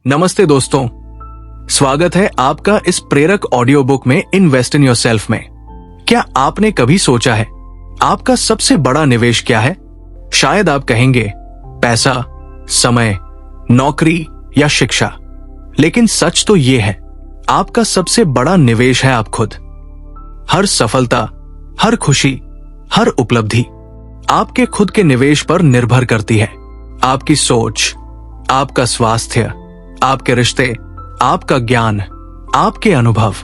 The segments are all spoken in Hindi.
नमस्ते दोस्तों, स्वागत है आपका इस प्रेरक ऑडियो बुक में इन्वेस्ट इन योरसेल्फ में। क्या आपने कभी सोचा है आपका सबसे बड़ा निवेश क्या है? शायद आप कहेंगे पैसा, समय, नौकरी या शिक्षा। लेकिन सच तो यह है, आपका सबसे बड़ा निवेश है आप खुद। हर सफलता, हर खुशी, हर उपलब्धि आपके खुद के निवेश पर निर्भर करती है। आपकी सोच, आपका स्वास्थ्य, आपके रिश्ते, आपका ज्ञान, आपके अनुभव,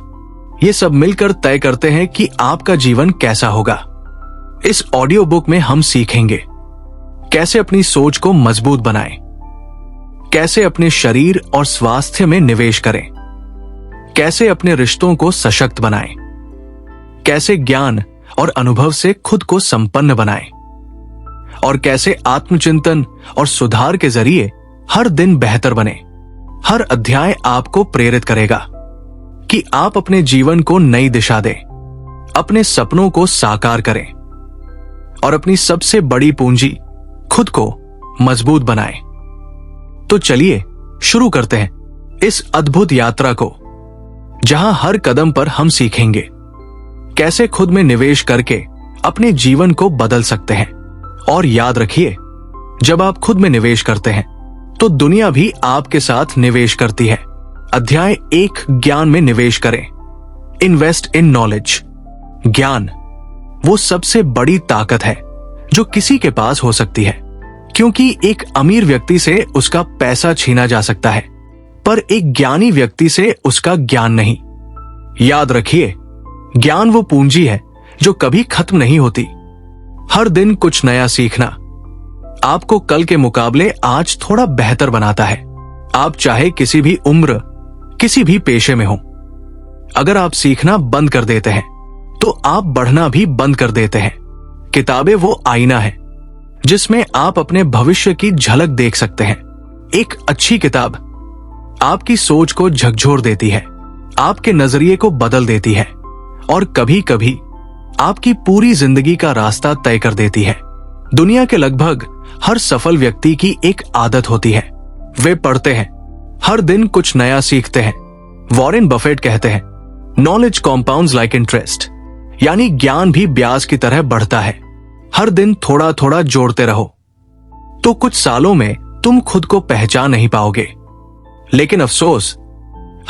ये सब मिलकर तय करते हैं कि आपका जीवन कैसा होगा। इस ऑडियो बुक में हम सीखेंगे कैसे अपनी सोच को मजबूत बनाएं, कैसे अपने शरीर और स्वास्थ्य में निवेश करें, कैसे अपने रिश्तों को सशक्त बनाएं, कैसे ज्ञान और अनुभव से खुद को संपन्न बनाएं, और कैसे आत्मचिंतन और सुधार के जरिए हर दिन बेहतर बने। हर अध्याय आपको प्रेरित करेगा कि आप अपने जीवन को नई दिशा दें, अपने सपनों को साकार करें और अपनी सबसे बड़ी पूंजी खुद को मजबूत बनाएं। तो चलिए शुरू करते हैं इस अद्भुत यात्रा को, जहां हर कदम पर हम सीखेंगे कैसे खुद में निवेश करके अपने जीवन को बदल सकते हैं। और याद रखिए, जब आप खुद में निवेश करते हैं तो दुनिया भी आपके साथ निवेश करती है। अध्याय 1, ज्ञान में निवेश करें। Invest in knowledge. ज्ञान वो सबसे बड़ी ताकत है जो किसी के पास हो सकती है, क्योंकि एक अमीर व्यक्ति से उसका पैसा छीना जा सकता है, पर एक ज्ञानी व्यक्ति से उसका ज्ञान नहीं। याद रखिए, ज्ञान वो पूंजी है जो कभी खत्म नहीं होती। हर दिन कुछ नया सीखना आपको कल के मुकाबले आज थोड़ा बेहतर बनाता है। आप चाहे किसी भी उम्र, किसी भी पेशे में हो, अगर आप सीखना बंद कर देते हैं तो आप बढ़ना भी बंद कर देते हैं। किताबें वो आईना है जिसमें आप अपने भविष्य की झलक देख सकते हैं। एक अच्छी किताब आपकी सोच को झकझोर देती है, आपके नजरिए को बदल देती है और कभी कभी आपकी पूरी जिंदगी का रास्ता तय कर देती है। दुनिया के लगभग हर सफल व्यक्ति की एक आदत होती है, वे पढ़ते हैं, हर दिन कुछ नया सीखते हैं। वॉरेन बफेट कहते हैं, नॉलेज कॉम्पाउंड्स लाइक इंटरेस्ट, यानी ज्ञान भी ब्याज की तरह बढ़ता है। हर दिन थोड़ा थोड़ा जोड़ते रहो तो कुछ सालों में तुम खुद को पहचान नहीं पाओगे। लेकिन अफसोस,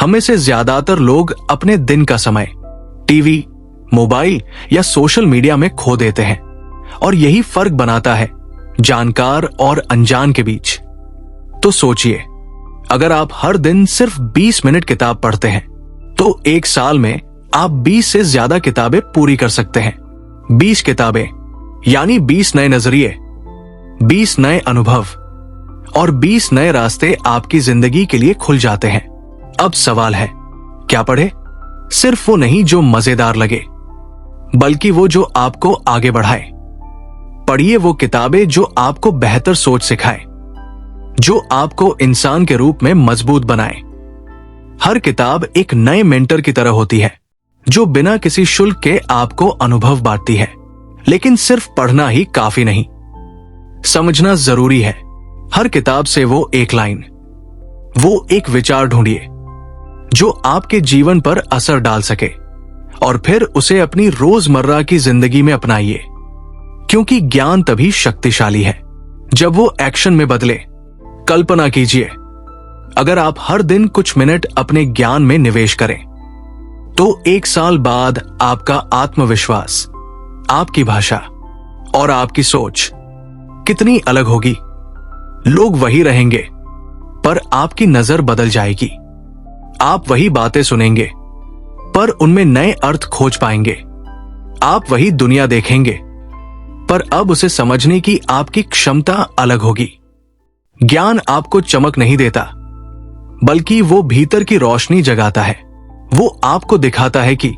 हमें से ज्यादातर लोग अपने दिन का समय टीवी, मोबाइल या सोशल मीडिया में खो देते हैं, और यही फर्क बनाता है जानकार और अनजान के बीच। तो सोचिए, अगर आप हर दिन सिर्फ 20 मिनट किताब पढ़ते हैं तो एक साल में आप 20 से ज्यादा किताबें पूरी कर सकते हैं। 20 किताबें यानी 20 नए नजरिए, 20 नए अनुभव और 20 नए रास्ते आपकी जिंदगी के लिए खुल जाते हैं। अब सवाल है, क्या पढ़े? सिर्फ वो नहीं जो मजेदार लगे, बल्कि वो जो आपको आगे बढ़ाए। पढ़िए वो किताबें जो आपको बेहतर सोच सिखाए, जो आपको इंसान के रूप में मजबूत बनाए। हर किताब एक नए मेंटर की तरह होती है जो बिना किसी शुल्क के आपको अनुभव बांटती है। लेकिन सिर्फ पढ़ना ही काफी नहीं, समझना जरूरी है। हर किताब से वो एक लाइन, वो एक विचार ढूंढिए जो आपके जीवन पर असर डाल सके, और फिर उसे अपनी रोजमर्रा की जिंदगी में अपनाइए। क्योंकि ज्ञान तभी शक्तिशाली है जब वो एक्शन में बदले। कल्पना कीजिए, अगर आप हर दिन कुछ मिनट अपने ज्ञान में निवेश करें तो एक साल बाद आपका आत्मविश्वास, आपकी भाषा और आपकी सोच कितनी अलग होगी। लोग वही रहेंगे, पर आपकी नजर बदल जाएगी। आप वही बातें सुनेंगे, पर उनमें नए अर्थ खोज पाएंगे। आप वही दुनिया देखेंगे, पर अब उसे समझने की आपकी क्षमता अलग होगी। ज्ञान आपको चमक नहीं देता, बल्कि वो भीतर की रोशनी जगाता है। वो आपको दिखाता है कि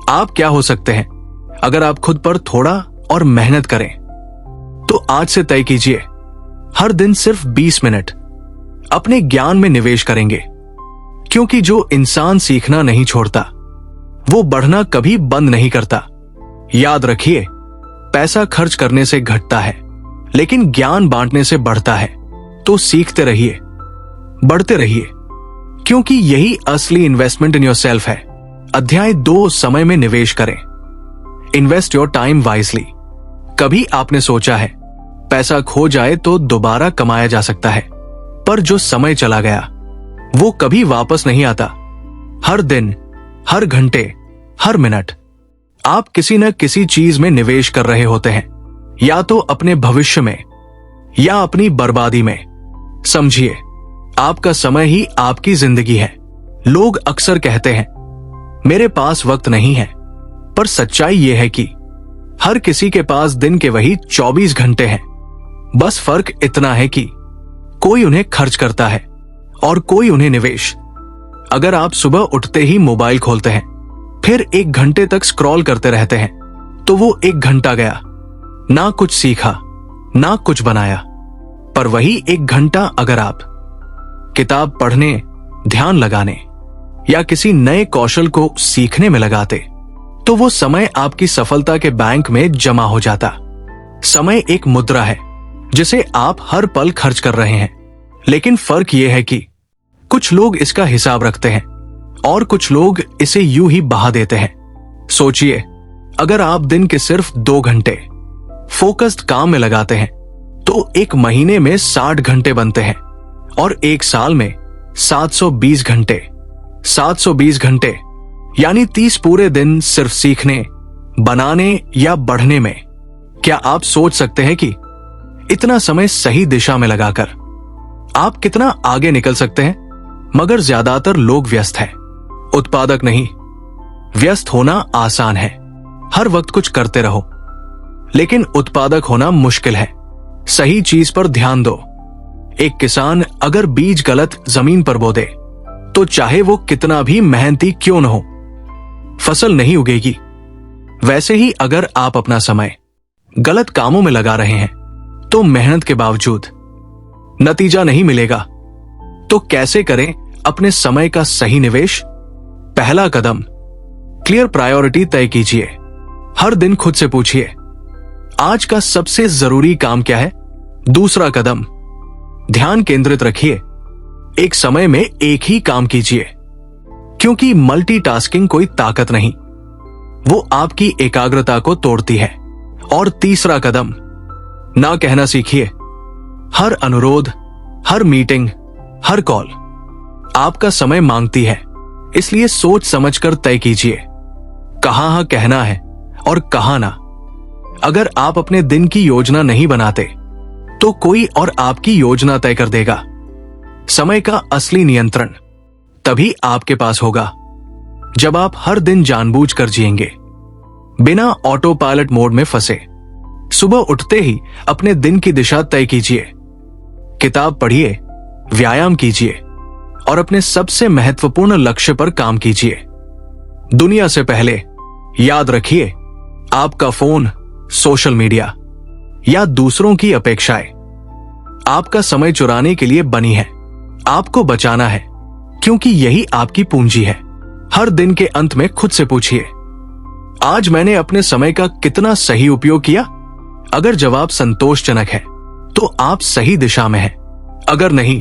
आप क्या हो सकते हैं अगर आप खुद पर थोड़ा और मेहनत करें। तो आज से तय कीजिए, हर दिन सिर्फ 20 मिनट अपने ज्ञान में निवेश करेंगे, क्योंकि जो इंसान सीखना नहीं छोड़ता वो बढ़ना कभी बंद नहीं करता। याद रखिए, पैसा खर्च करने से घटता है, लेकिन ज्ञान बांटने से बढ़ता है। तो सीखते रहिए, बढ़ते रहिए क्योंकि यही असली इन्वेस्टमेंट इन योरसेल्फ है। अध्याय 2, समय में निवेश करें। Invest your time wisely. कभी आपने सोचा है पैसा खो जाए तो दोबारा कमाया जा सकता है, पर जो समय चला गया वो कभी वापस नहीं आता। हर दिन, हर घंटे, हर मिनट आप किसी न किसी चीज में निवेश कर रहे होते हैं, या तो अपने भविष्य में या अपनी बर्बादी में। समझिए, आपका समय ही आपकी जिंदगी है। लोग अक्सर कहते हैं मेरे पास वक्त नहीं है, पर सच्चाई यह है कि हर किसी के पास दिन के वही 24 घंटे हैं। बस फर्क इतना है कि कोई उन्हें खर्च करता है और कोई उन्हें निवेश। अगर आप सुबह उठते ही मोबाइल खोलते हैं, फिर 1 घंटे तक स्क्रॉल करते रहते हैं, तो वो 1 घंटा गया। ना कुछ सीखा, ना कुछ बनाया। पर वही 1 घंटा अगर आप किताब पढ़ने, ध्यान लगाने या किसी नए कौशल को सीखने में लगाते, तो वो समय आपकी सफलता के बैंक में जमा हो जाता। समय एक मुद्रा है जिसे आप हर पल खर्च कर रहे हैं, लेकिन फर्क यह है कि कुछ लोग इसका हिसाब रखते हैं और कुछ लोग इसे यूं ही बहा देते हैं। सोचिए, अगर आप दिन के सिर्फ 2 घंटे फोकस्ड काम में लगाते हैं, तो 1 महीने में 60 घंटे बनते हैं और 1 साल में 720 घंटे। 720 घंटे यानी 30 पूरे दिन सिर्फ सीखने, बनाने या बढ़ने में। क्या आप सोच सकते हैं कि इतना समय सही दिशा में लगाकर आप कितना आगे निकल सकते हैं? मगर ज्यादातर लोग व्यस्त हैं, उत्पादक नहीं। व्यस्त होना आसान है, हर वक्त कुछ करते रहो, लेकिन उत्पादक होना मुश्किल है। सही चीज पर ध्यान दो। एक किसान अगर बीज गलत जमीन पर बो दे, तो चाहे वो कितना भी मेहनती क्यों न हो, फसल नहीं उगेगी। वैसे ही अगर आप अपना समय गलत कामों में लगा रहे हैं, तो मेहनत के बावजूद नतीजा नहीं मिलेगा। तो कैसे करें अपने समय का सही निवेश? पहला कदम, क्लियर प्रायोरिटी तय कीजिए। हर दिन खुद से पूछिए, आज का सबसे जरूरी काम क्या है? दूसरा कदम, ध्यान केंद्रित रखिए। एक समय में एक ही काम कीजिए, क्योंकि मल्टीटास्किंग कोई ताकत नहीं, वो आपकी एकाग्रता को तोड़ती है। और तीसरा कदम, ना कहना सीखिए। हर अनुरोध, हर मीटिंग, हर कॉल आपका समय मांगती है, इसलिए सोच समझकर तय कीजिए कहां हाँ कहना है और कहां ना। अगर आप अपने दिन की योजना नहीं बनाते, तो कोई और आपकी योजना तय कर देगा। समय का असली नियंत्रण तभी आपके पास होगा जब आप हर दिन जानबूझकर जिएंगे, बिना ऑटो पायलट मोड में फंसे। सुबह उठते ही अपने दिन की दिशा तय कीजिए। किताब पढ़िए, व्यायाम कीजिए और अपने सबसे महत्वपूर्ण लक्ष्य पर काम कीजिए। दुनिया से पहले याद रखिए, आपका फोन, सोशल मीडिया या दूसरों की अपेक्षाएं आपका समय चुराने के लिए बनी है। आपको बचाना है, क्योंकि यही आपकी पूंजी है। हर दिन के अंत में खुद से पूछिए, आज मैंने अपने समय का कितना सही उपयोग किया? अगर जवाब संतोषजनक है, तो आप सही दिशा में हैं। अगर नहीं,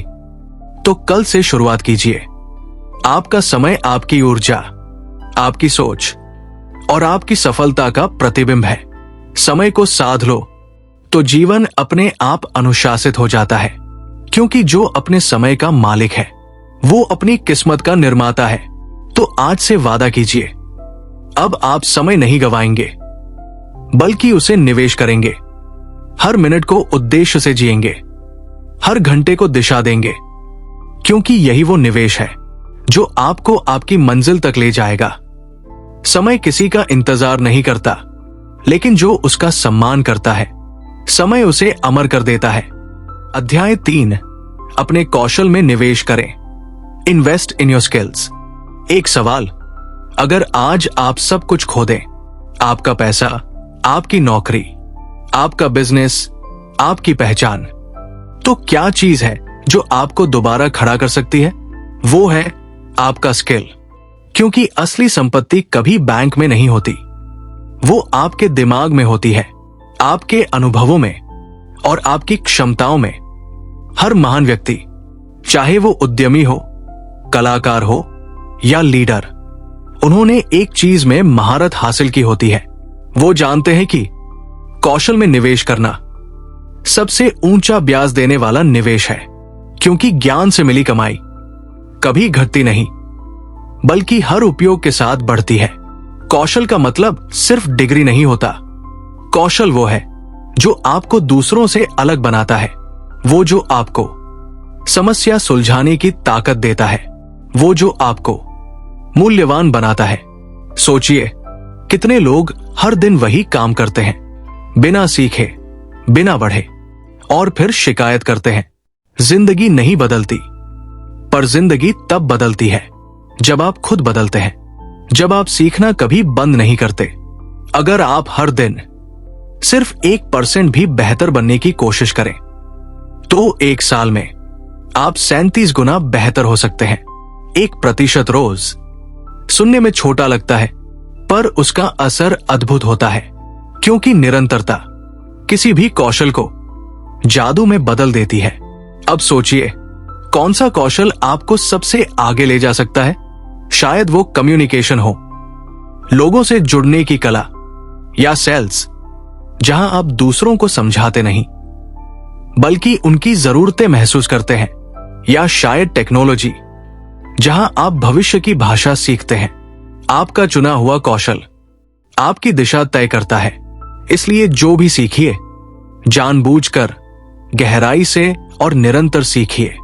तो कल से शुरुआत कीजिए। आपका समय आपकी ऊर्जा, आपकी सोच और आपकी सफलता का प्रतिबिंब है। समय को साध लो तो जीवन अपने आप अनुशासित हो जाता है, क्योंकि जो अपने समय का मालिक है, वो अपनी किस्मत का निर्माता है। तो आज से वादा कीजिए, अब आप समय नहीं गवाएंगे, बल्कि उसे निवेश करेंगे। हर मिनट को उद्देश्य से जिएंगे, हर घंटे को दिशा देंगे, क्योंकि यही वो निवेश है जो आपको आपकी मंजिल तक ले जाएगा। समय किसी का इंतजार नहीं करता, लेकिन जो उसका सम्मान करता है, समय उसे अमर कर देता है। अध्याय 3, अपने कौशल में निवेश करें। Invest in your skills. एक सवाल, अगर आज आप सब कुछ खो दें, आपका पैसा, आपकी नौकरी, आपका बिजनेस, आपकी पहचान, तो क्या चीज है जो आपको दोबारा खड़ा कर सकती है? वो है आपका स्किल। क्योंकि असली संपत्ति कभी बैंक में नहीं होती, वो आपके दिमाग में होती है, आपके अनुभवों में और आपकी क्षमताओं में। हर महान व्यक्ति, चाहे वो उद्यमी हो, कलाकार हो या लीडर, उन्होंने एक चीज में महारत हासिल की होती है। वो जानते हैं कि कौशल में निवेश करना सबसे ऊंचा ब्याज देने वाला निवेश है, क्योंकि ज्ञान से मिली कमाई कभी घटती नहीं, बल्कि हर उपयोग के साथ बढ़ती है। कौशल का मतलब सिर्फ डिग्री नहीं होता। कौशल वो है जो आपको दूसरों से अलग बनाता है, वो जो आपको समस्या सुलझाने की ताकत देता है, वो जो आपको मूल्यवान बनाता है। सोचिए, कितने लोग हर दिन वही काम करते हैं, बिना सीखे, बिना बढ़े, और फिर शिकायत करते हैं जिंदगी नहीं बदलती। पर जिंदगी तब बदलती है जब आप खुद बदलते हैं, जब आप सीखना कभी बंद नहीं करते। अगर आप हर दिन सिर्फ 1% भी बेहतर बनने की कोशिश करें, तो 1 साल में आप 37 गुना बेहतर हो सकते हैं। 1% रोज सुनने में छोटा लगता है, पर उसका असर अद्भुत होता है, क्योंकि निरंतरता किसी भी कौशल को जादू में बदल देती है। अब सोचिए, कौन सा कौशल आपको सबसे आगे ले जा सकता है? शायद वो कम्युनिकेशन हो, लोगों से जुड़ने की कला, या सेल्स, जहां आप दूसरों को समझाते नहीं बल्कि उनकी जरूरतें महसूस करते हैं, या शायद टेक्नोलॉजी, जहां आप भविष्य की भाषा सीखते हैं। आपका चुना हुआ कौशल आपकी दिशा तय करता है, इसलिए जो भी सीखिए, जानबूझकर, गहराई से और निरंतर सीखिए।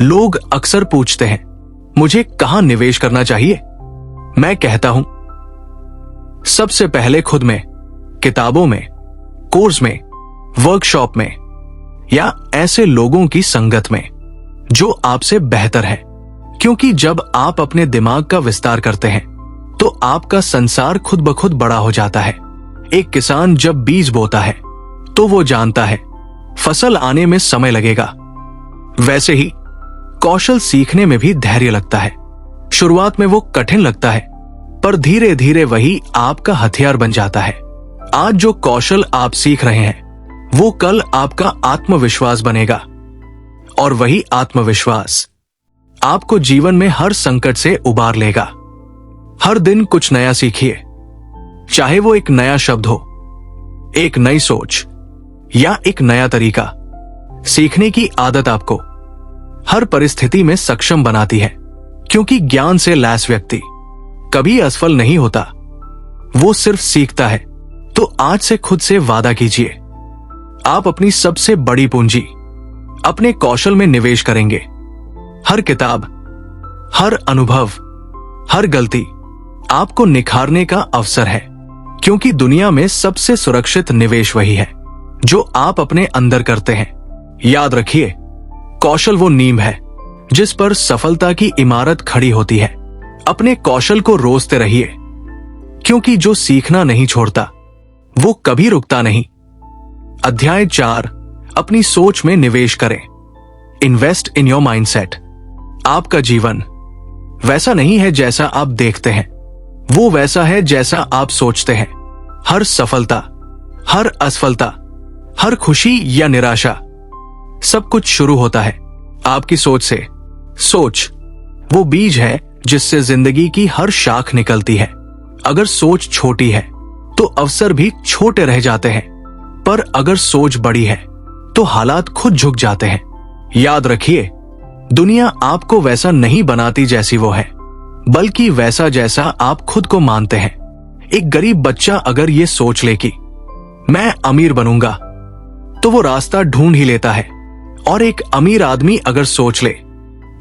लोग अक्सर पूछते हैं, मुझे कहां निवेश करना चाहिए? मैं कहता हूं, सबसे पहले खुद में, किताबों में, कोर्स में, वर्कशॉप में, या ऐसे लोगों की संगत में जो आपसे बेहतर है। क्योंकि जब आप अपने दिमाग का विस्तार करते हैं, तो आपका संसार खुद ब खुद बड़ा हो जाता है। एक किसान जब बीज बोता है, तो वो जानता है फसल आने में समय लगेगा। वैसे ही कौशल सीखने में भी धैर्य लगता है। शुरुआत में वो कठिन लगता है, पर धीरे धीरे वही आपका हथियार बन जाता है। आज जो कौशल आप सीख रहे हैं, वो कल आपका आत्मविश्वास बनेगा, और वही आत्मविश्वास आपको जीवन में हर संकट से उबार लेगा। हर दिन कुछ नया सीखिए, चाहे वो एक नया शब्द हो, एक नई सोच, या एक नया तरीका। सीखने की आदत आपको हर परिस्थिति में सक्षम बनाती है, क्योंकि ज्ञान से लैस व्यक्ति कभी असफल नहीं होता, वो सिर्फ सीखता है। तो आज से खुद से वादा कीजिए, आप अपनी सबसे बड़ी पूंजी अपने कौशल में निवेश करेंगे। हर किताब, हर अनुभव, हर गलती आपको निखारने का अवसर है, क्योंकि दुनिया में सबसे सुरक्षित निवेश वही है जो आप अपने अंदर करते हैं। याद रखिए, कौशल वो नींव है जिस पर सफलता की इमारत खड़ी होती है। अपने कौशल को रोजते रहिए, क्योंकि जो सीखना नहीं छोड़ता वो कभी रुकता नहीं। अध्याय 4, अपनी सोच में निवेश करें। Invest in your mindset. आपका जीवन वैसा नहीं है जैसा आप देखते हैं, वो वैसा है जैसा आप सोचते हैं। हर सफलता, हर असफलता, हर खुशी या निराशा, सब कुछ शुरू होता है आपकी सोच से। सोच वो बीज है जिससे जिंदगी की हर शाख निकलती है। अगर सोच छोटी है तो अवसर भी छोटे रह जाते हैं, पर अगर सोच बड़ी है तो हालात खुद झुक जाते हैं। याद रखिए, दुनिया आपको वैसा नहीं बनाती जैसी वो है, बल्कि वैसा जैसा आप खुद को मानते हैं। एक गरीब बच्चा अगर ये सोच ले कि मैं अमीर बनूंगा, तो वो रास्ता ढूंढ ही लेता है। और एक अमीर आदमी अगर सोच ले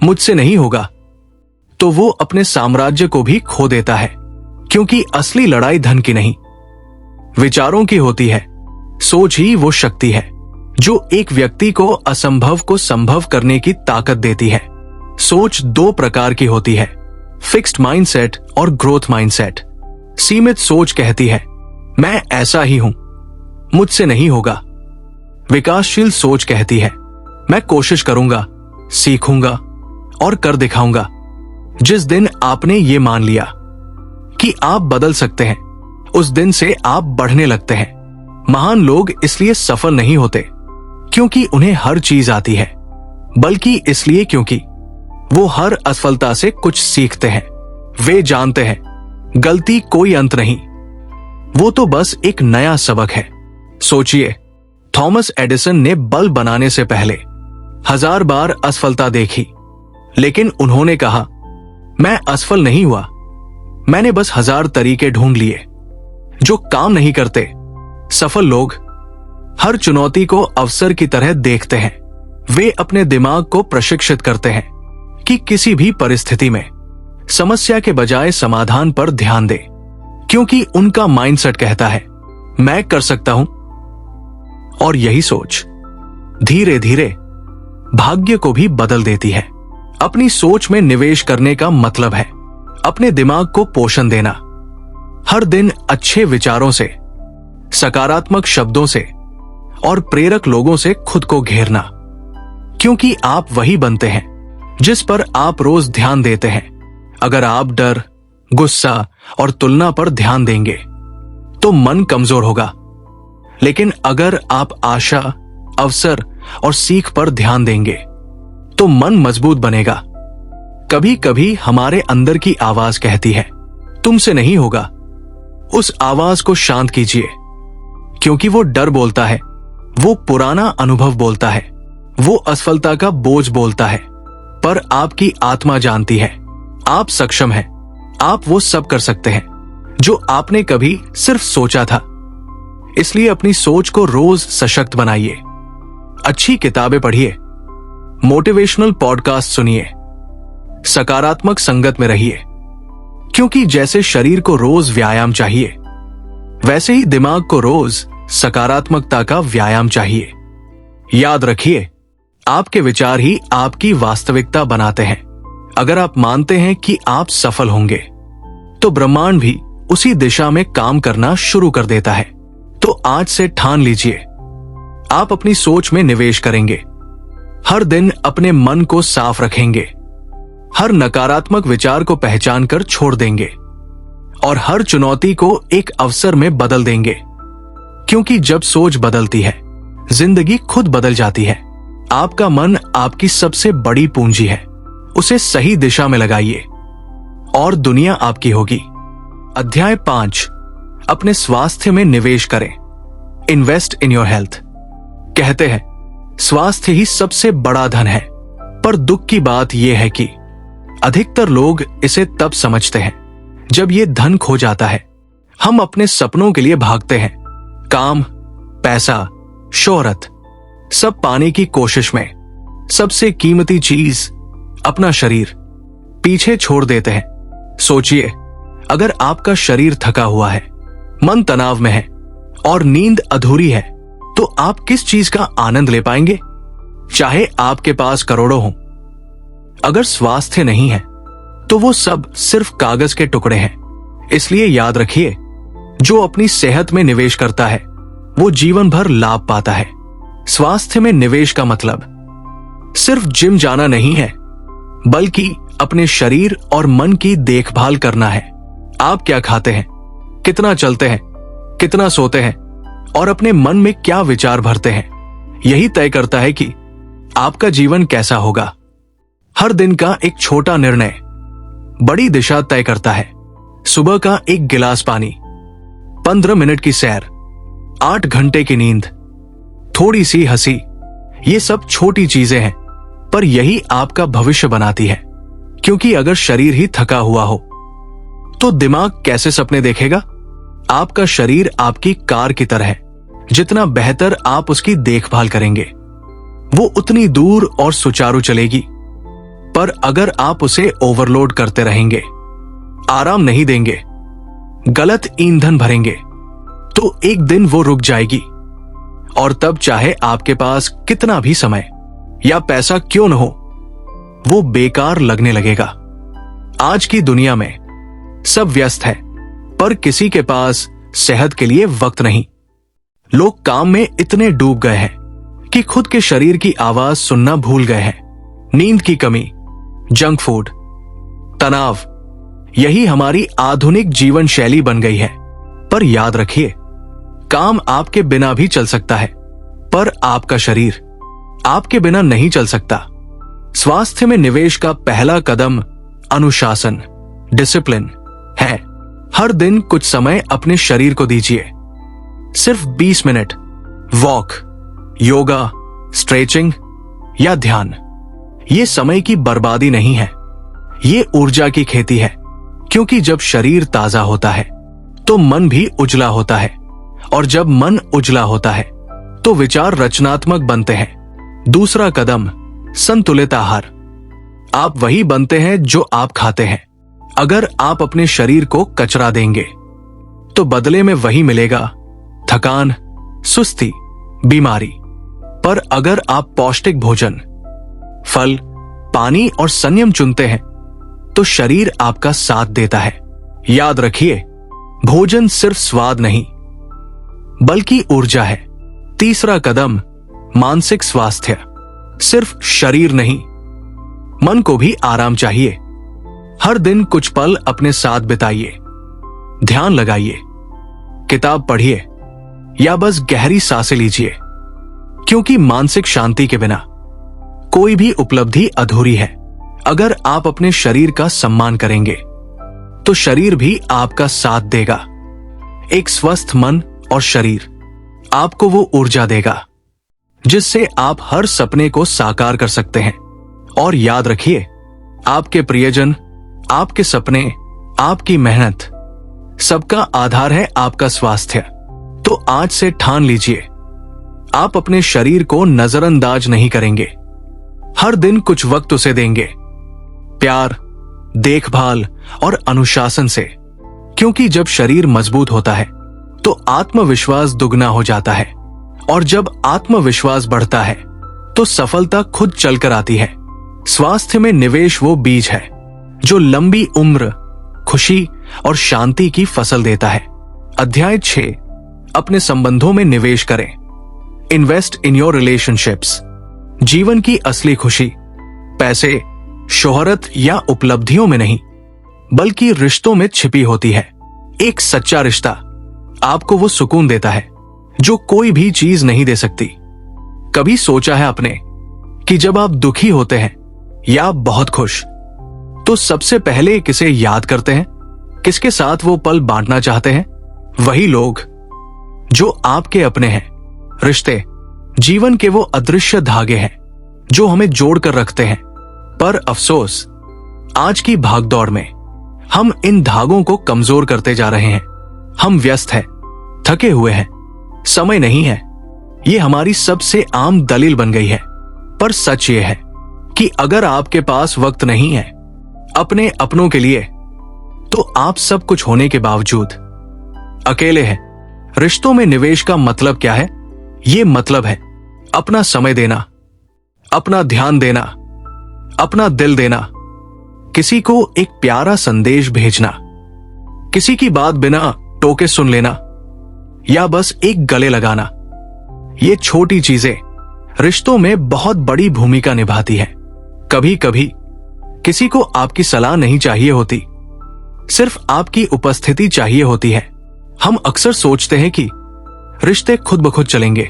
मुझसे नहीं होगा, तो वो अपने साम्राज्य को भी खो देता है, क्योंकि असली लड़ाई धन की नहीं, विचारों की होती है। सोच ही वो शक्ति है जो एक व्यक्ति को असंभव को संभव करने की ताकत देती है। सोच 2 प्रकार की होती है, फिक्स्ड माइंडसेट और ग्रोथ माइंडसेट। सीमित सोच कहती है मैं ऐसा ही हूं, मुझसे नहीं होगा। विकासशील सोच कहती है मैं कोशिश करूंगा, सीखूंगा और कर दिखाऊंगा। जिस दिन आपने ये मान लिया कि आप बदल सकते हैं, उस दिन से आप बढ़ने लगते हैं। महान लोग इसलिए सफल नहीं होते क्योंकि उन्हें हर चीज आती है, बल्कि इसलिए क्योंकि वो हर असफलता से कुछ सीखते हैं। वे जानते हैं गलती कोई अंत नहीं, वो तो बस एक नया सबक है। सोचिए, थॉमस एडिसन ने बल्ब बनाने से पहले 1000 बार असफलता देखी, लेकिन उन्होंने कहा, मैं असफल नहीं हुआ, मैंने बस 1000 तरीके ढूंढ लिए जो काम नहीं करते। सफल लोग हर चुनौती को अवसर की तरह देखते हैं। वे अपने दिमाग को प्रशिक्षित करते हैं कि किसी भी परिस्थिति में समस्या के बजाय समाधान पर ध्यान दे, क्योंकि उनका माइंडसेट कहता है, मैं कर सकता हूं। और यही सोच धीरे धीरे भाग्य को भी बदल देती है। अपनी सोच में निवेश करने का मतलब है अपने दिमाग को पोषण देना, हर दिन अच्छे विचारों से, सकारात्मक शब्दों से और प्रेरक लोगों से खुद को घेरना, क्योंकि आप वही बनते हैं जिस पर आप रोज ध्यान देते हैं। अगर आप डर, गुस्सा और तुलना पर ध्यान देंगे तो मन कमजोर होगा, लेकिन अगर आप आशा, अवसर और सीख पर ध्यान देंगे तो मन मजबूत बनेगा। कभी कभी हमारे अंदर की आवाज कहती है, तुमसे नहीं होगा। उस आवाज को शांत कीजिए, क्योंकि वो डर बोलता है, वो पुराना अनुभव बोलता है, वो असफलता का बोझ बोलता है। पर आपकी आत्मा जानती है आप सक्षम हैं, आप वो सब कर सकते हैं जो आपने कभी सिर्फ सोचा था। इसलिए अपनी सोच को रोज सशक्त बनाइए, अच्छी किताबें पढ़िए, मोटिवेशनल पॉडकास्ट सुनिए, सकारात्मक संगत में रहिए, क्योंकि जैसे शरीर को रोज व्यायाम चाहिए, वैसे ही दिमाग को रोज सकारात्मकता का व्यायाम चाहिए। याद रखिए, आपके विचार ही आपकी वास्तविकता बनाते हैं। अगर आप मानते हैं कि आप सफल होंगे, तो ब्रह्मांड भी उसी दिशा में काम करना शुरू कर देता है। तो आज से ठान लीजिए, आप अपनी सोच में निवेश करेंगे, हर दिन अपने मन को साफ रखेंगे, हर नकारात्मक विचार को पहचान कर छोड़ देंगे और हर चुनौती को एक अवसर में बदल देंगे, क्योंकि जब सोच बदलती है, जिंदगी खुद बदल जाती है। आपका मन आपकी सबसे बड़ी पूंजी है, उसे सही दिशा में लगाइए और दुनिया आपकी होगी। अध्याय 5, अपने स्वास्थ्य में निवेश करें। Invest in your health. कहते हैं स्वास्थ्य ही सबसे बड़ा धन है, पर दुख की बात यह है कि अधिकतर लोग इसे तब समझते हैं जब ये धन खो जाता है। हम अपने सपनों के लिए भागते हैं, काम, पैसा, शोहरत सब पाने की कोशिश में सबसे कीमती चीज अपना शरीर पीछे छोड़ देते हैं। सोचिए, अगर आपका शरीर थका हुआ है, मन तनाव में है और नींद अधूरी है, तो आप किस चीज का आनंद ले पाएंगे, चाहे आपके पास करोड़ों हों। अगर स्वास्थ्य नहीं है तो वो सब सिर्फ कागज के टुकड़े हैं। इसलिए याद रखिए, जो अपनी सेहत में निवेश करता है वो जीवन भर लाभ पाता है। स्वास्थ्य में निवेश का मतलब सिर्फ जिम जाना नहीं है, बल्कि अपने शरीर और मन की देखभाल करना है। आप क्या खाते हैं, कितना चलते हैं, कितना सोते हैं और अपने मन में क्या विचार भरते हैं, यही तय करता है कि आपका जीवन कैसा होगा। हर दिन का एक छोटा निर्णय बड़ी दिशा तय करता है। सुबह का एक गिलास पानी, 15 मिनट की सैर, 8 घंटे की नींद, थोड़ी सी हंसी, ये सब छोटी चीजें हैं, पर यही आपका भविष्य बनाती है। क्योंकि अगर शरीर ही थका हुआ हो तो दिमाग कैसे सपने देखेगा। आपका शरीर आपकी कार की तरह है, जितना बेहतर आप उसकी देखभाल करेंगे वो उतनी दूर और सुचारू चलेगी। पर अगर आप उसे ओवरलोड करते रहेंगे, आराम नहीं देंगे, गलत ईंधन भरेंगे, तो एक दिन वो रुक जाएगी और तब चाहे आपके पास कितना भी समय या पैसा क्यों न हो, वो बेकार लगने लगेगा। आज की दुनिया में सब व्यस्त है, पर किसी के पास सेहत के लिए वक्त नहीं। लोग काम में इतने डूब गए हैं कि खुद के शरीर की आवाज सुनना भूल गए हैं। नींद की कमी, जंक फूड, तनाव, यही हमारी आधुनिक जीवन शैली बन गई है। पर याद रखिए, काम आपके बिना भी चल सकता है, पर आपका शरीर आपके बिना नहीं चल सकता। स्वास्थ्य में निवेश का पहला कदम अनुशासन, डिसिप्लिन है। हर दिन कुछ समय अपने शरीर को दीजिए। सिर्फ 20 मिनट वॉक, योगा, स्ट्रेचिंग या ध्यान। ये समय की बर्बादी नहीं है, ये ऊर्जा की खेती है। क्योंकि जब शरीर ताजा होता है तो मन भी उजला होता है, और जब मन उजला होता है तो विचार रचनात्मक बनते हैं। दूसरा कदम संतुलित आहार। आप वही बनते हैं जो आप खाते हैं। अगर आप अपने शरीर को कचरा देंगे तो बदले में वही मिलेगा, थकान, सुस्ती, बीमारी। पर अगर आप पौष्टिक भोजन, फल, पानी और संयम चुनते हैं तो शरीर आपका साथ देता है। याद रखिए, भोजन सिर्फ स्वाद नहीं बल्कि ऊर्जा है। तीसरा कदम मानसिक स्वास्थ्य। सिर्फ शरीर नहीं, मन को भी आराम चाहिए। हर दिन कुछ पल अपने साथ बिताइए। ध्यान लगाइए, किताब पढ़िए या बस गहरी सांसें लीजिए। क्योंकि मानसिक शांति के बिना कोई भी उपलब्धि अधूरी है। अगर आप अपने शरीर का सम्मान करेंगे तो शरीर भी आपका साथ देगा। एक स्वस्थ मन और शरीर आपको वो ऊर्जा देगा जिससे आप हर सपने को साकार कर सकते हैं। और याद रखिए, आपके प्रियजन, आपके सपने, आपकी मेहनत, सबका आधार है आपका स्वास्थ्य। तो आज से ठान लीजिए, आप अपने शरीर को नजरअंदाज नहीं करेंगे। हर दिन कुछ वक्त उसे देंगे, प्यार, देखभाल और अनुशासन से। क्योंकि जब शरीर मजबूत होता है तो आत्मविश्वास दुगना हो जाता है, और जब आत्मविश्वास बढ़ता है तो सफलता खुद चलकर आती है। स्वास्थ्य में निवेश वो बीज है जो लंबी उम्र, खुशी और शांति की फसल देता है। अध्याय 6, अपने संबंधों में निवेश करें। Invest in your relationships. जीवन की असली खुशी पैसे, शोहरत या उपलब्धियों में नहीं बल्कि रिश्तों में छिपी होती है। एक सच्चा रिश्ता आपको वो सुकून देता है जो कोई भी चीज नहीं दे सकती। कभी सोचा है आपने कि जब आप दुखी होते हैं या आप बहुत खुश तो सबसे पहले किसे याद करते हैं? किसके साथ वो पल बांटना चाहते हैं? वही लोग जो आपके अपने हैं। रिश्ते जीवन के वो अदृश्य धागे हैं जो हमें जोड़कर रखते हैं। पर अफसोस, आज की भागदौड़ में हम इन धागों को कमजोर करते जा रहे हैं। हम व्यस्त हैं, थके हुए हैं, समय नहीं है। ये हमारी सबसे आम दलील बन गई है। पर सच ये है कि अगर आपके पास वक्त नहीं है अपने अपनों के लिए तो आप सब कुछ होने के बावजूद अकेले हैं। रिश्तों में निवेश का मतलब क्या है? ये मतलब है अपना समय देना, अपना ध्यान देना, अपना दिल देना, किसी को एक प्यारा संदेश भेजना, किसी की बात बिना टोके सुन लेना या बस एक गले लगाना। ये छोटी चीजें रिश्तों में बहुत बड़ी भूमिका निभाती है। कभी कभी किसी को आपकी सलाह नहीं चाहिए होती, सिर्फ आपकी उपस्थिति चाहिए होती है। हम अक्सर सोचते हैं कि रिश्ते खुद ब खुद चलेंगे,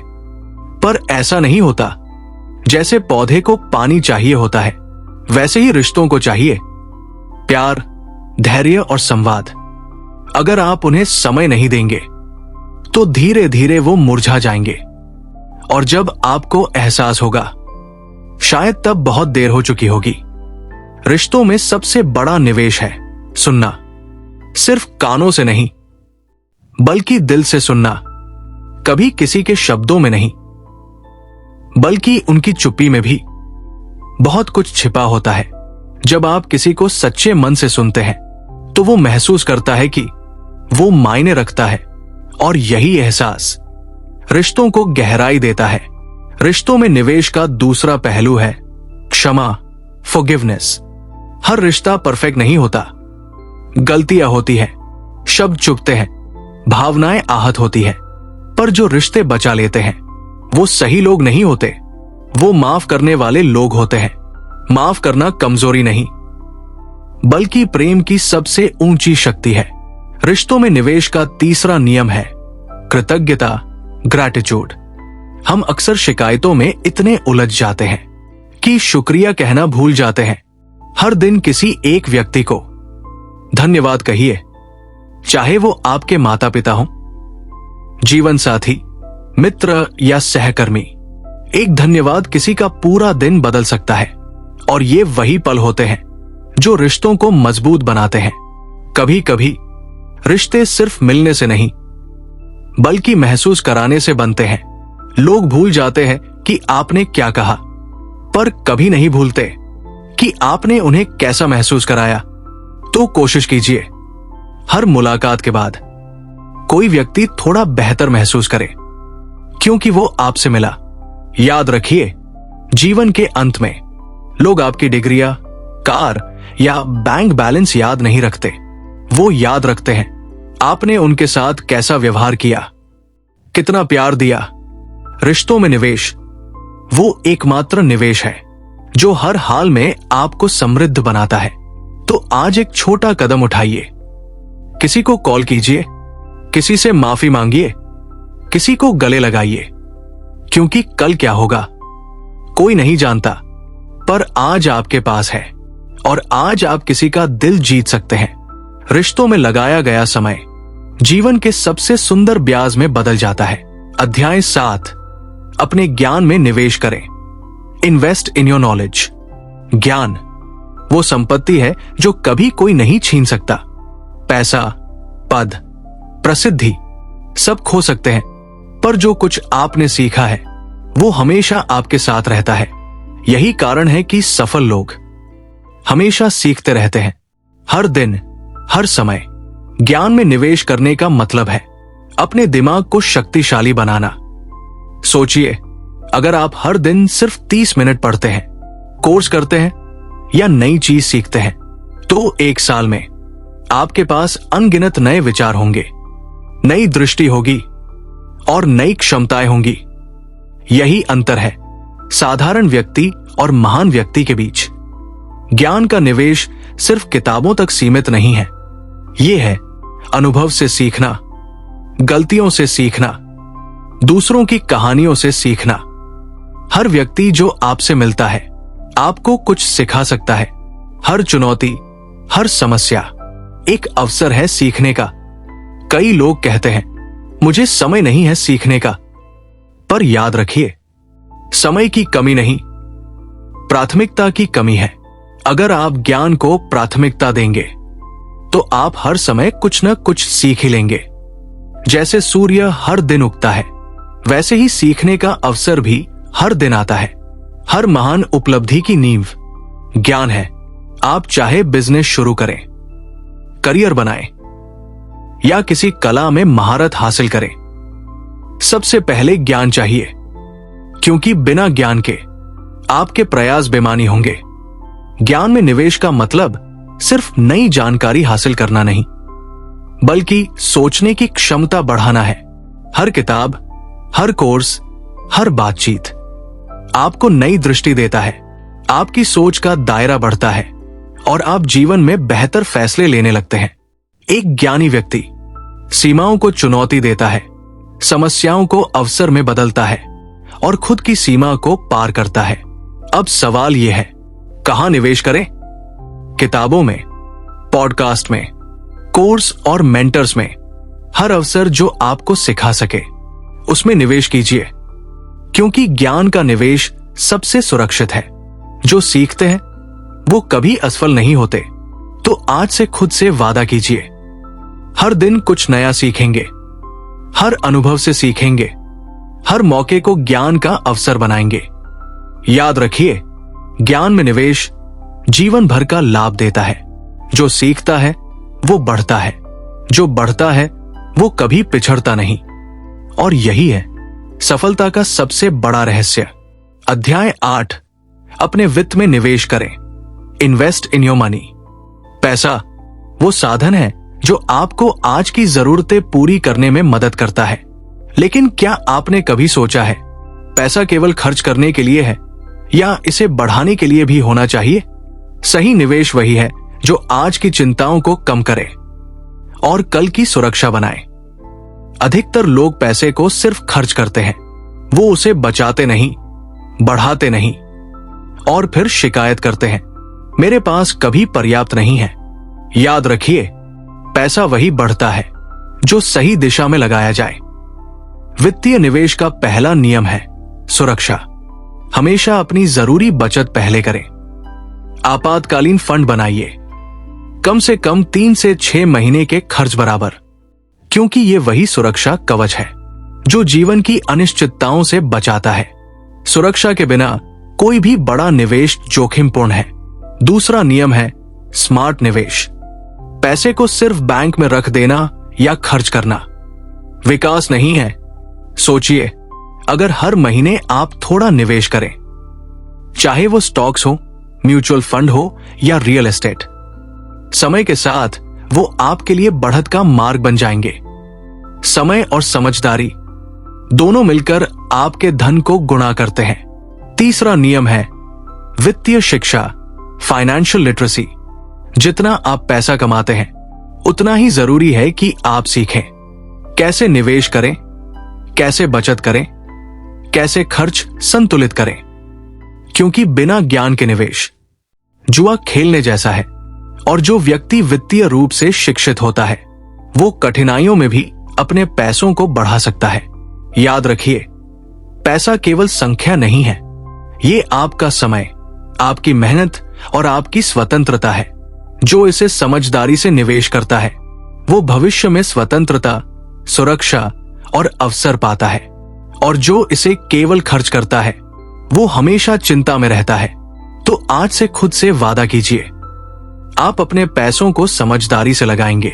पर ऐसा नहीं होता। जैसे पौधे को पानी चाहिए होता है, वैसे ही रिश्तों को चाहिए प्यार, धैर्य और संवाद। अगर आप उन्हें समय नहीं देंगे तो धीरे धीरे वो मुरझा जाएंगे, और जब आपको एहसास होगा शायद तब बहुत देर हो चुकी होगी। रिश्तों में सबसे बड़ा निवेश है सुनना। सिर्फ कानों से नहीं बल्कि दिल से सुनना। कभी किसी के शब्दों में नहीं बल्कि उनकी चुप्पी में भी बहुत कुछ छिपा होता है। जब आप किसी को सच्चे मन से सुनते हैं तो वो महसूस करता है कि वो मायने रखता है, और यही एहसास रिश्तों को गहराई देता है। रिश्तों में निवेश का दूसरा पहलू है क्षमा, फॉरगिवनेस। हर रिश्ता परफेक्ट नहीं होता, गलतियां होती है, शब्द चुभते हैं, भावनाएं आहत होती है। पर जो रिश्ते बचा लेते हैं वो सही लोग नहीं होते, वो माफ करने वाले लोग होते हैं। माफ करना कमजोरी नहीं बल्कि प्रेम की सबसे ऊंची शक्ति है। रिश्तों में निवेश का तीसरा नियम है कृतज्ञता, ग्रैटिट्यूड। हम अक्सर शिकायतों में इतने उलझ जाते हैं कि शुक्रिया कहना भूल जाते हैं। हर दिन किसी एक व्यक्ति को धन्यवाद कहिए, चाहे वो आपके माता पिता हो, जीवन साथी, मित्र या सहकर्मी। एक धन्यवाद किसी का पूरा दिन बदल सकता है और ये वही पल होते हैं जो रिश्तों को मजबूत बनाते हैं। कभी कभी रिश्ते सिर्फ मिलने से नहीं बल्कि महसूस कराने से बनते हैं। लोग भूल जाते हैं कि आपने क्या कहा, पर कभी नहीं भूलते कि आपने उन्हें कैसा महसूस कराया। तो कोशिश कीजिए हर मुलाकात के बाद कोई व्यक्ति थोड़ा बेहतर महसूस करे, क्योंकि वो आपसे मिला। याद रखिए, जीवन के अंत में लोग आपकी डिग्रियां, कार या बैंक बैलेंस याद नहीं रखते। वो याद रखते हैं आपने उनके साथ कैसा व्यवहार किया, कितना प्यार दिया। रिश्तों में निवेश वो एकमात्र निवेश है जो हर हाल में आपको समृद्ध बनाता है। तो आज एक छोटा कदम उठाइए। किसी को कॉल कीजिए, किसी से माफी मांगिए, किसी को गले लगाइए, क्योंकि कल क्या होगा कोई नहीं जानता, पर आज आपके पास है और आज आप किसी का दिल जीत सकते हैं। रिश्तों में लगाया गया समय जीवन के सबसे सुंदर ब्याज में बदल जाता है। अध्याय 7, अपने ज्ञान में निवेश करें। Invest in your knowledge. ज्ञान वो संपत्ति है जो कभी कोई नहीं छीन सकता। पैसा, पद, प्रसिद्धि सब खो सकते हैं, पर जो कुछ आपने सीखा है वो हमेशा आपके साथ रहता है। यही कारण है कि सफल लोग हमेशा सीखते रहते हैं। हर दिन, हर समय ज्ञान में निवेश करने का मतलब है अपने दिमाग को शक्तिशाली बनाना। सोचिए, अगर आप हर दिन सिर्फ 30 मिनट पढ़ते हैं, कोर्स करते हैं या नई चीज सीखते हैं, तो 1 साल में आपके पास अनगिनत नए विचार होंगे, नई दृष्टि होगी और नई क्षमताएं होंगी। यही अंतर है साधारण व्यक्ति और महान व्यक्ति के बीच। ज्ञान का निवेश सिर्फ किताबों तक सीमित नहीं है। यह है अनुभव से सीखना, गलतियों से सीखना, दूसरों की कहानियों से सीखना। हर व्यक्ति जो आपसे मिलता है आपको कुछ सिखा सकता है। हर चुनौती, हर समस्या एक अवसर है सीखने का। कई लोग कहते हैं मुझे समय नहीं है सीखने का, पर याद रखिए, समय की कमी नहीं, प्राथमिकता की कमी है। अगर आप ज्ञान को प्राथमिकता देंगे तो आप हर समय कुछ न कुछ सीख ही लेंगे। जैसे सूर्य हर दिन उगता है, वैसे ही सीखने का अवसर भी हर दिन आता है। हर महान उपलब्धि की नींव ज्ञान है। आप चाहे बिजनेस शुरू करें, करियर बनाएं या किसी कला में महारत हासिल करें, सबसे पहले ज्ञान चाहिए, क्योंकि बिना ज्ञान के आपके प्रयास बेमानी होंगे। ज्ञान में निवेश का मतलब सिर्फ नई जानकारी हासिल करना नहीं, बल्कि सोचने की क्षमता बढ़ाना है। हर किताब, हर कोर्स, हर बातचीत आपको नई दृष्टि देता है। आपकी सोच का दायरा बढ़ता है और आप जीवन में बेहतर फैसले लेने लगते हैं। एक ज्ञानी व्यक्ति सीमाओं को चुनौती देता है, समस्याओं को अवसर में बदलता है और खुद की सीमा को पार करता है। अब सवाल यह है, कहां निवेश करें? किताबों में, पॉडकास्ट में, कोर्स और मेंटर्स में। हर अवसर जो आपको सिखा सके उसमें निवेश कीजिए, क्योंकि ज्ञान का निवेश सबसे सुरक्षित है। जो सीखते हैं वो कभी असफल नहीं होते। तो आज से खुद से वादा कीजिए, हर दिन कुछ नया सीखेंगे, हर अनुभव से सीखेंगे, हर मौके को ज्ञान का अवसर बनाएंगे। याद रखिए, ज्ञान में निवेश जीवन भर का लाभ देता है। जो सीखता है वो बढ़ता है, जो बढ़ता है वो कभी पिछड़ता नहीं। और यही है सफलता का सबसे बड़ा रहस्य। अध्याय 8, अपने वित्त में निवेश करें। Invest in your money. पैसा वो साधन है जो आपको आज की जरूरतें पूरी करने में मदद करता है। लेकिन क्या आपने कभी सोचा है, पैसा केवल खर्च करने के लिए है या इसे बढ़ाने के लिए भी होना चाहिए? सही निवेश वही है जो आज की चिंताओं को कम करे और कल की सुरक्षा बनाए। अधिकतर लोग पैसे को सिर्फ खर्च करते हैं, वो उसे बचाते नहीं, बढ़ाते नहीं और फिर शिकायत करते हैं, मेरे पास कभी पर्याप्त नहीं है। याद रखिए, पैसा वही बढ़ता है जो सही दिशा में लगाया जाए। वित्तीय निवेश का पहला नियम है सुरक्षा। हमेशा अपनी जरूरी बचत पहले करें। आपातकालीन फंड बनाइए, कम से कम 3 से 6 महीने के खर्च बराबर, क्योंकि ये वही सुरक्षा कवच है जो जीवन की अनिश्चितताओं से बचाता है। सुरक्षा के बिना कोई भी बड़ा निवेश जोखिमपूर्ण है। दूसरा नियम है स्मार्ट निवेश। पैसे को सिर्फ बैंक में रख देना या खर्च करना विकास नहीं है। सोचिए, अगर हर महीने आप थोड़ा निवेश करें, चाहे वो स्टॉक्स हो, म्यूचुअल फंड हो या रियल एस्टेट, समय के साथ वो आपके लिए बढ़त का मार्ग बन जाएंगे। समय और समझदारी दोनों मिलकर आपके धन को गुणा करते हैं। तीसरा नियम है वित्तीय शिक्षा, फाइनेंशियल लिटरेसी। जितना आप पैसा कमाते हैं, उतना ही जरूरी है कि आप सीखें कैसे निवेश करें, कैसे बचत करें, कैसे खर्च संतुलित करें। क्योंकि बिना ज्ञान के निवेश जुआ खेलने जैसा है, और जो व्यक्ति वित्तीय रूप से शिक्षित होता है, वो कठिनाइयों में भी अपने पैसों को बढ़ा सकता है। याद रखिए, पैसा केवल संख्या नहीं है, ये आपका समय, आपकी मेहनत और आपकी स्वतंत्रता है। जो इसे समझदारी से निवेश करता है, वो भविष्य में स्वतंत्रता, सुरक्षा और अवसर पाता है, और जो इसे केवल खर्च करता है, वो हमेशा चिंता में रहता है। तो आज से खुद से वादा कीजिए, आप अपने पैसों को समझदारी से लगाएंगे,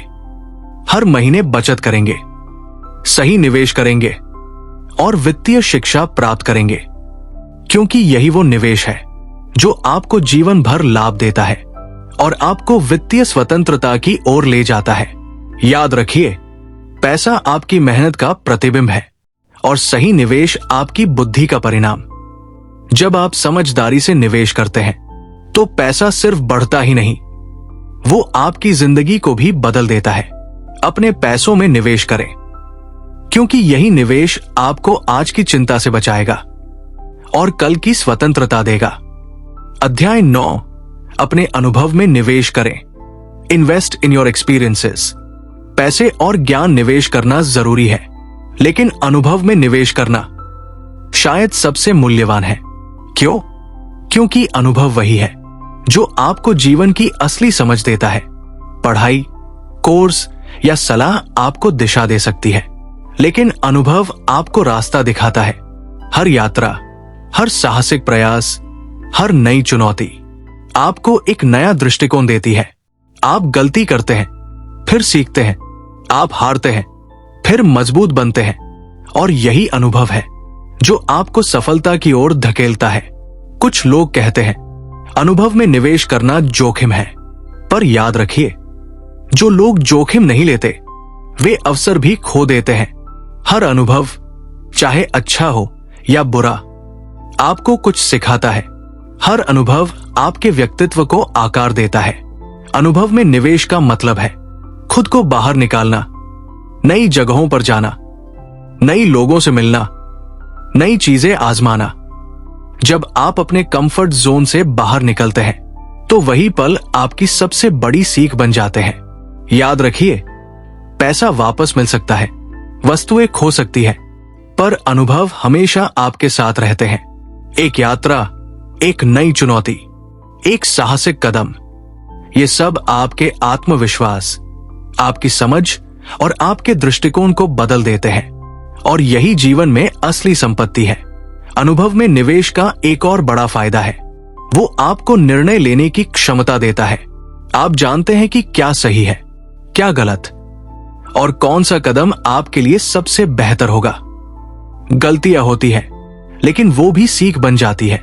हर महीने बचत करेंगे, सही निवेश करेंगे और वित्तीय शिक्षा प्राप्त करेंगे, क्योंकि यही वो निवेश है जो आपको जीवन भर लाभ देता है और आपको वित्तीय स्वतंत्रता की ओर ले जाता है। याद रखिए, पैसा आपकी मेहनत का प्रतिबिंब है और सही निवेश आपकी बुद्धि का परिणाम। जब आप समझदारी से निवेश करते हैं, तो पैसा सिर्फ बढ़ता ही नहीं, वो आपकी जिंदगी को भी बदल देता है। अपने पैसों में निवेश करें, क्योंकि यही निवेश आपको आज की चिंता से बचाएगा और कल की स्वतंत्रता देगा। अध्याय 9, अपने अनुभव में निवेश करें। Invest in your experiences. पैसे और ज्ञान निवेश करना जरूरी है, लेकिन अनुभव में निवेश करना शायद सबसे मूल्यवान है। क्यों? क्योंकि अनुभव वही है जो आपको जीवन की असली समझ देता है। पढ़ाई, कोर्स या सलाह आपको दिशा दे सकती है, लेकिन अनुभव आपको रास्ता दिखाता है। हर यात्रा, हर साहसिक प्रयास, हर नई चुनौती आपको एक नया दृष्टिकोण देती है। आप गलती करते हैं, फिर सीखते हैं, आप हारते हैं, फिर मजबूत बनते हैं, और यही अनुभव है जो आपको सफलता की ओर धकेलता है। कुछ लोग कहते हैं अनुभव में निवेश करना जोखिम है, पर याद रखिए, जो लोग जोखिम नहीं लेते, वे अवसर भी खो देते हैं। हर अनुभव, चाहे अच्छा हो या बुरा, आपको कुछ सिखाता है। हर अनुभव आपके व्यक्तित्व को आकार देता है। अनुभव में निवेश का मतलब है खुद को बाहर निकालना, नई जगहों पर जाना, नई लोगों से मिलना, नई चीजें आजमाना। जब आप अपने कंफर्ट जोन से बाहर निकलते हैं, तो वही पल आपकी सबसे बड़ी सीख बन जाते हैं। याद रखिए, पैसा वापस मिल सकता है, वस्तुएं खो सकती है, पर अनुभव हमेशा आपके साथ रहते हैं। एक यात्रा, एक नई चुनौती, एक साहसिक कदम, ये सब आपके आत्मविश्वास, आपकी समझ और आपके दृष्टिकोण को बदल देते हैं, और यही जीवन में असली संपत्ति है। अनुभव में निवेश का एक और बड़ा फायदा है, वो आपको निर्णय लेने की क्षमता देता है। आप जानते हैं कि क्या सही है, क्या गलत, और कौन सा कदम आपके लिए सबसे बेहतर होगा। गलतियां होती हैं, लेकिन वो भी सीख बन जाती है,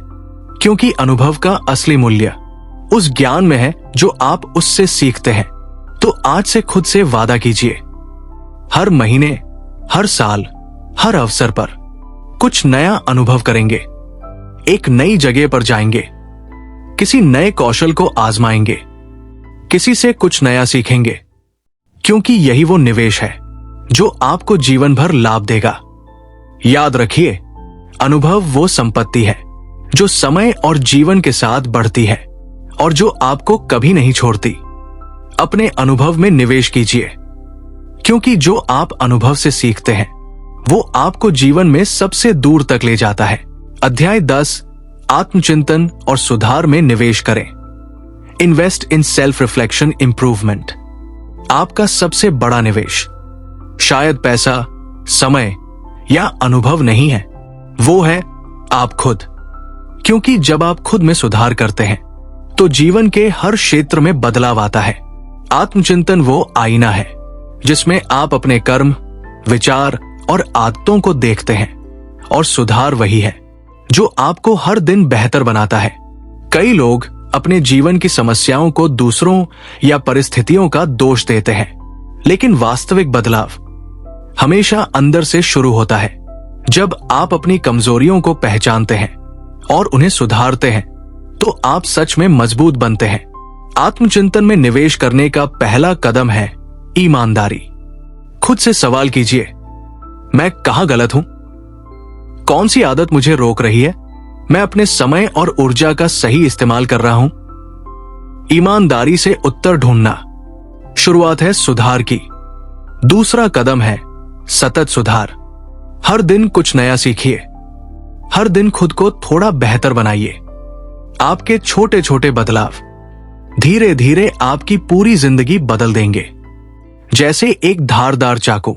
क्योंकि अनुभव का असली मूल्य उस ज्ञान में है जो आप उससे सीखते हैं। तो आज से खुद से वादा कीजिए, हर महीने, हर साल, हर अवसर पर कुछ नया अनुभव करेंगे, एक नई जगह पर जाएंगे, किसी नए कौशल को आजमाएंगे, किसी से कुछ नया सीखेंगे, क्योंकि यही वो निवेश है जो आपको जीवन भर लाभ देगा। याद रखिए, अनुभव वो संपत्ति है जो समय और जीवन के साथ बढ़ती है और जो आपको कभी नहीं छोड़ती। अपने अनुभव में निवेश कीजिए, क्योंकि जो आप अनुभव से सीखते हैं वो आपको जीवन में सबसे दूर तक ले जाता है। अध्याय 10, आत्मचिंतन और सुधार में निवेश करें। Invest in self reflection improvement. आपका सबसे बड़ा निवेश शायद पैसा, समय या अनुभव नहीं है, वो है आप खुद। क्योंकि जब आप खुद में सुधार करते हैं तो जीवन के हर क्षेत्र में बदलाव आता है। आत्मचिंतन वो आईना है जिसमें आप अपने कर्म, विचार और आदतों को देखते हैं, और सुधार वही है जो आपको हर दिन बेहतर बनाता है। कई लोग अपने जीवन की समस्याओं को दूसरों या परिस्थितियों का दोष देते हैं, लेकिन वास्तविक बदलाव हमेशा अंदर से शुरू होता है। जब आप अपनी कमजोरियों को पहचानते हैं और उन्हें सुधारते हैं तो आप सच में मजबूत बनते हैं। आत्मचिंतन में निवेश करने का पहला कदम है ईमानदारी। खुद से सवाल कीजिए, मैं कहां गलत हूं? कौन सी आदत मुझे रोक रही है? मैं अपने समय और ऊर्जा का सही इस्तेमाल कर रहा हूं? ईमानदारी से उत्तर ढूंढना शुरुआत है सुधार की। दूसरा कदम है सतत सुधार। हर दिन कुछ नया सीखिए, हर दिन खुद को थोड़ा बेहतर बनाइए। आपके छोटे छोटे बदलाव धीरे धीरे आपकी पूरी जिंदगी बदल देंगे। जैसे एक धारदार चाकू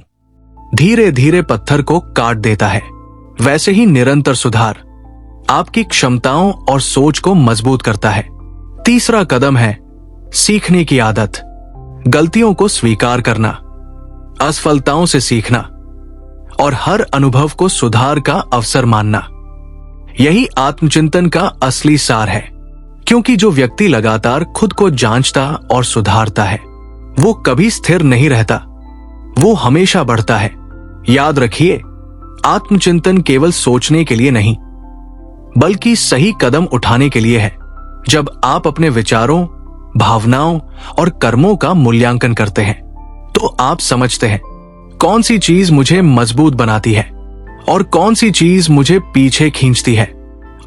धीरे धीरे पत्थर को काट देता है, वैसे ही निरंतर सुधार आपकी क्षमताओं और सोच को मजबूत करता है। तीसरा कदम है सीखने की आदत। गलतियों को स्वीकार करना, असफलताओं से सीखना और हर अनुभव को सुधार का अवसर मानना, यही आत्मचिंतन का असली सार है। क्योंकि जो व्यक्ति लगातार खुद को जांचता और सुधारता है वो कभी स्थिर नहीं रहता, वो हमेशा बढ़ता है। याद रखिए, आत्मचिंतन केवल सोचने के लिए नहीं बल्कि सही कदम उठाने के लिए है। जब आप अपने विचारों, भावनाओं और कर्मों का मूल्यांकन करते हैं तो आप समझते हैं कौन सी चीज मुझे मजबूत बनाती है और कौन सी चीज मुझे पीछे खींचती है,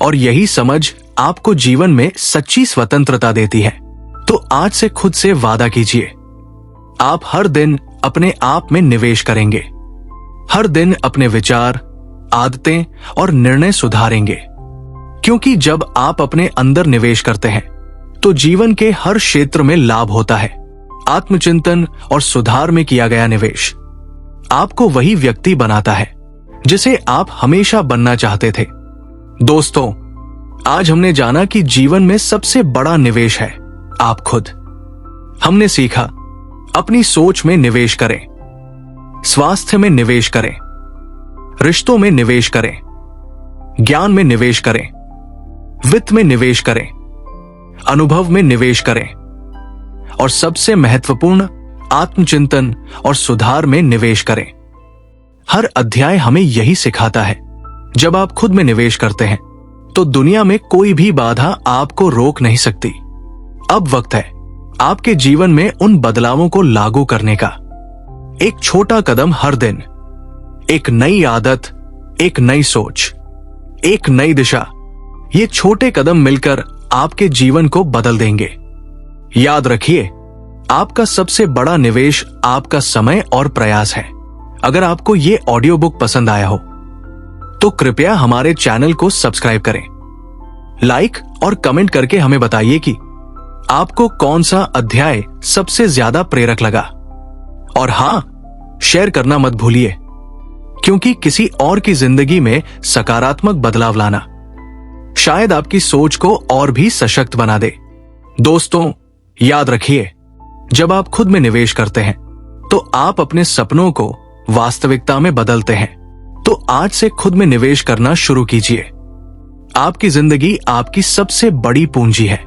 और यही समझ आपको जीवन में सच्ची स्वतंत्रता देती है। तो आज से खुद से वादा कीजिए, आप हर दिन अपने आप में निवेश करेंगे, हर दिन अपने विचार, आदतें और निर्णय सुधारेंगे। क्योंकि जब आप अपने अंदर निवेश करते हैं तो जीवन के हर क्षेत्र में लाभ होता है। आत्मचिंतन और सुधार में किया गया निवेश आपको वही व्यक्ति बनाता है जिसे आप हमेशा बनना चाहते थे। दोस्तों, आज हमने जाना कि जीवन में सबसे बड़ा निवेश है आप खुद। हमने सीखा अपनी सोच में निवेश करें, स्वास्थ्य में निवेश करें, रिश्तों में निवेश करें, ज्ञान में निवेश करें, वित्त में निवेश करें, अनुभव में निवेश करें और सबसे महत्वपूर्ण आत्मचिंतन और सुधार में निवेश करें। हर अध्याय हमें यही सिखाता है, जब आप खुद में निवेश करते हैं तो दुनिया में कोई भी बाधा आपको रोक नहीं सकती। अब वक्त है आपके जीवन में उन बदलावों को लागू करने का। एक छोटा कदम हर दिन, एक नई आदत, एक नई सोच, एक नई दिशा। ये छोटे कदम मिलकर आपके जीवन को बदल देंगे। याद रखिए, आपका सबसे बड़ा निवेश आपका समय और प्रयास है। अगर आपको ये ऑडियो बुक पसंद आया हो तो कृपया हमारे चैनल को सब्सक्राइब करें, लाइक और कमेंट करके हमें बताइए कि आपको कौन सा अध्याय सबसे ज्यादा प्रेरक लगा। और हां, शेयर करना मत भूलिए, क्योंकि किसी और की जिंदगी में सकारात्मक बदलाव लाना शायद आपकी सोच को और भी सशक्त बना दे। दोस्तों, याद रखिए, जब आप खुद में निवेश करते हैं तो आप अपने सपनों को वास्तविकता में बदलते हैं। तो आज से खुद में निवेश करना शुरू कीजिए। आपकी जिंदगी आपकी सबसे बड़ी पूंजी है।